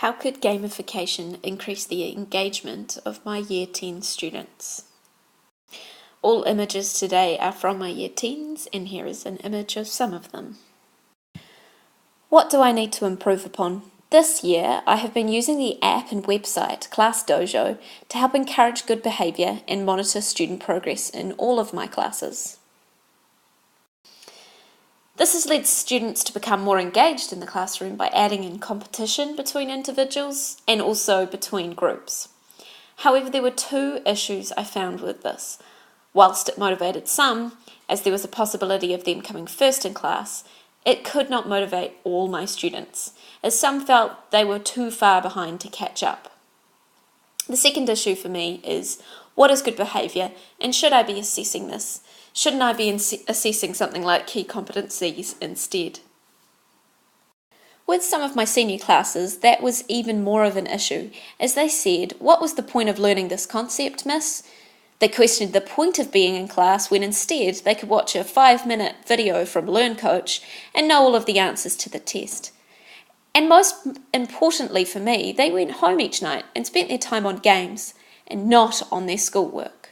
How could gamification increase the engagement of my Year 10 students? All images today are from my Year 10s, and here is an image of some of them. What do I need to improve upon? This year, I have been using the app and website Class Dojo to help encourage good behaviour and monitor student progress in all of my classes. This has led students to become more engaged in the classroom by adding in competition between individuals and also between groups. However, there were two issues I found with this. Whilst it motivated some, as there was a possibility of them coming first in class, it could not motivate all my students, as some felt they were too far behind to catch up. The second issue for me is, what is good behaviour, and should I be assessing this? Shouldn't I be assessing something like key competencies instead? With some of my senior classes, that was even more of an issue, as they said, "What was the point of learning this concept, miss?" They questioned the point of being in class when instead they could watch a 5-minute video from Learn Coach and know all of the answers to the test. And most importantly for me, they went home each night and spent their time on games and not on their schoolwork.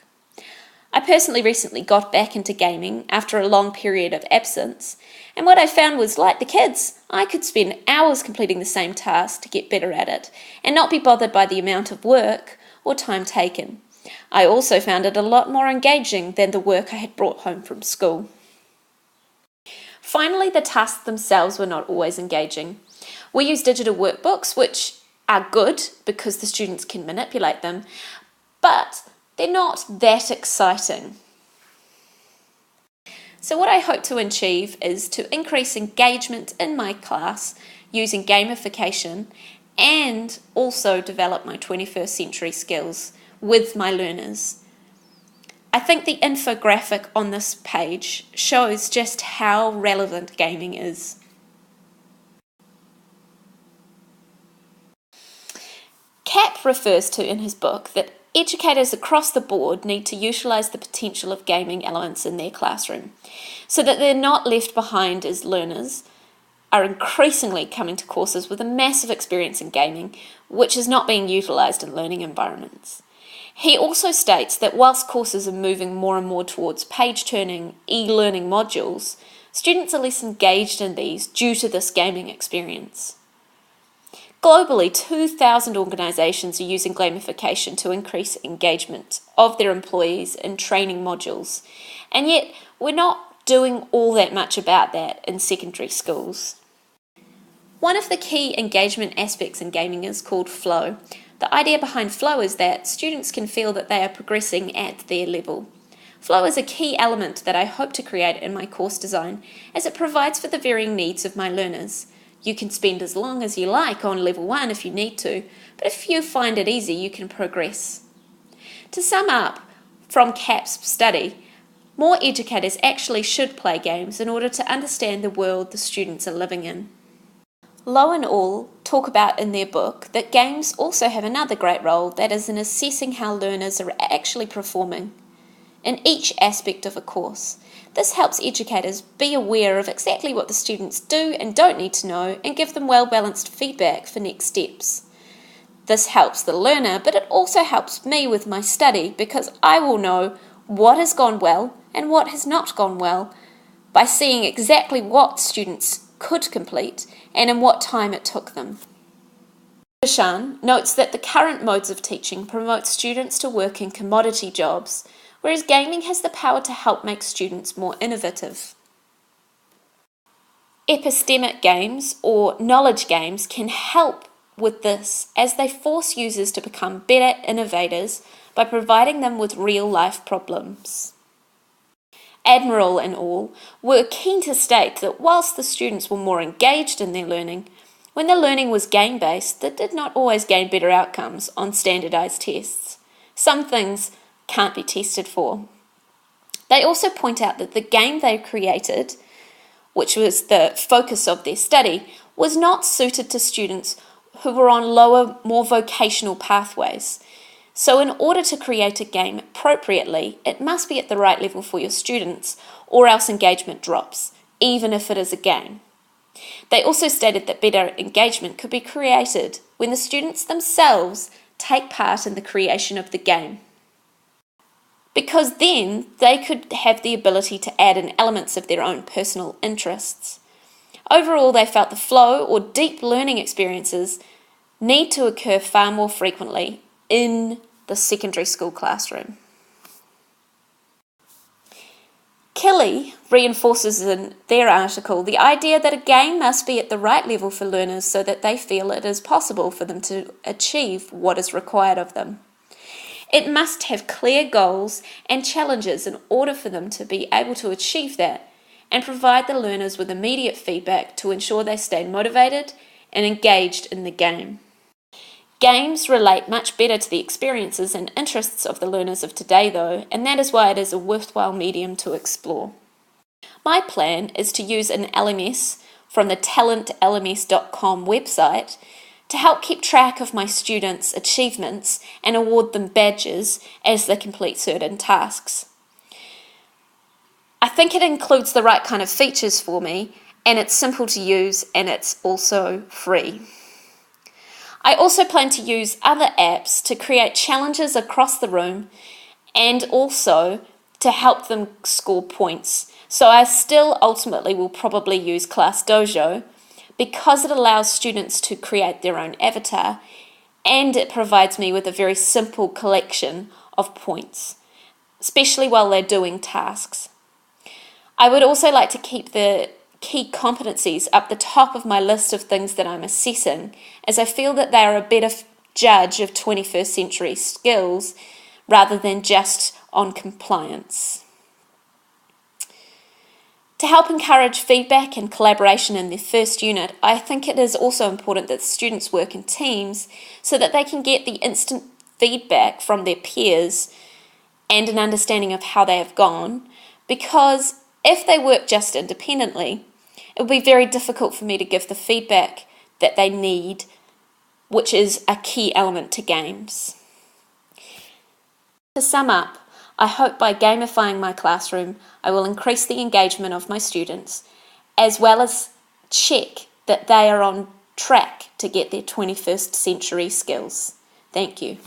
I personally recently got back into gaming after a long period of absence, and what I found was, like the kids, I could spend hours completing the same task to get better at it and not be bothered by the amount of work or time taken. I also found it a lot more engaging than the work I had brought home from school. Finally, the tasks themselves were not always engaging. We use digital workbooks, which are good because the students can manipulate them, but they're not that exciting. So what I hope to achieve is to increase engagement in my class using gamification and also develop my 21st century skills with my learners. I think the infographic on this page shows just how relevant gaming is. Cap refers to in his book that educators across the board need to utilise the potential of gaming elements in their classroom so that they're not left behind as learners are increasingly coming to courses with a massive experience in gaming, which is not being utilised in learning environments. He also states that whilst courses are moving more and more towards page-turning, e-learning modules, students are less engaged in these due to this gaming experience. Globally, 2,000 organisations are using gamification to increase engagement of their employees in training modules, and yet we're not doing all that much about that in secondary schools. One of the key engagement aspects in gaming is called flow. The idea behind flow is that students can feel that they are progressing at their level. Flow is a key element that I hope to create in my course design, as it provides for the varying needs of my learners. You can spend as long as you like on level 1 if you need to, but if you find it easy, you can progress. To sum up, from CAP's study, more educators actually should play games in order to understand the world the students are living in. Lowe and al. Talk about in their book that games also have another great role, that is in assessing how learners are actually performing in each aspect of a course. This helps educators be aware of exactly what the students do and don't need to know and give them well-balanced feedback for next steps. This helps the learner, but it also helps me with my study because I will know what has gone well and what has not gone well by seeing exactly what students could complete and in what time it took them. Bishan notes that the current modes of teaching promote students to work in commodity jobs, whereas gaming has the power to help make students more innovative. Epistemic games or knowledge games can help with this, as they force users to become better innovators by providing them with real-life problems. Admiral and all were keen to state that whilst the students were more engaged in their learning, when the learning was game-based, they did not always gain better outcomes on standardised tests. Some things can't be tested for. They also point out that the game they created, which was the focus of their study, was not suited to students who were on lower, more vocational pathways. So in order to create a game appropriately, it must be at the right level for your students, or else engagement drops, even if it is a game. They also stated that better engagement could be created when the students themselves take part in the creation of the game, because then they could have the ability to add in elements of their own personal interests. Overall, they felt the flow or deep learning experiences need to occur far more frequently in the secondary school classroom. Kelly reinforces in their article the idea that a game must be at the right level for learners so that they feel it is possible for them to achieve what is required of them. It must have clear goals and challenges in order for them to be able to achieve that, and provide the learners with immediate feedback to ensure they stay motivated and engaged in the game. Games relate much better to the experiences and interests of the learners of today, though, and that is why it is a worthwhile medium to explore. My plan is to use an LMS from the talentlms.com website to help keep track of my students' achievements and award them badges as they complete certain tasks. I think it includes the right kind of features for me, and it's simple to use, and it's also free. I also plan to use other apps to create challenges across the room and also to help them score points. So I still ultimately will probably use Class Dojo because it allows students to create their own avatar, and it provides me with a very simple collection of points, especially while they're doing tasks. I would also like to keep the key competencies up the top of my list of things that I'm assessing, as I feel that they are a better judge of 21st century skills rather than just on compliance. To help encourage feedback and collaboration in their first unit, I think it is also important that students work in teams so that they can get the instant feedback from their peers and an understanding of how they have gone, because if they work just independently, it will be very difficult for me to give the feedback that they need, which is a key element to games. To sum up, I hope by gamifying my classroom, I will increase the engagement of my students, as well as check that they are on track to get their 21st century skills. Thank you.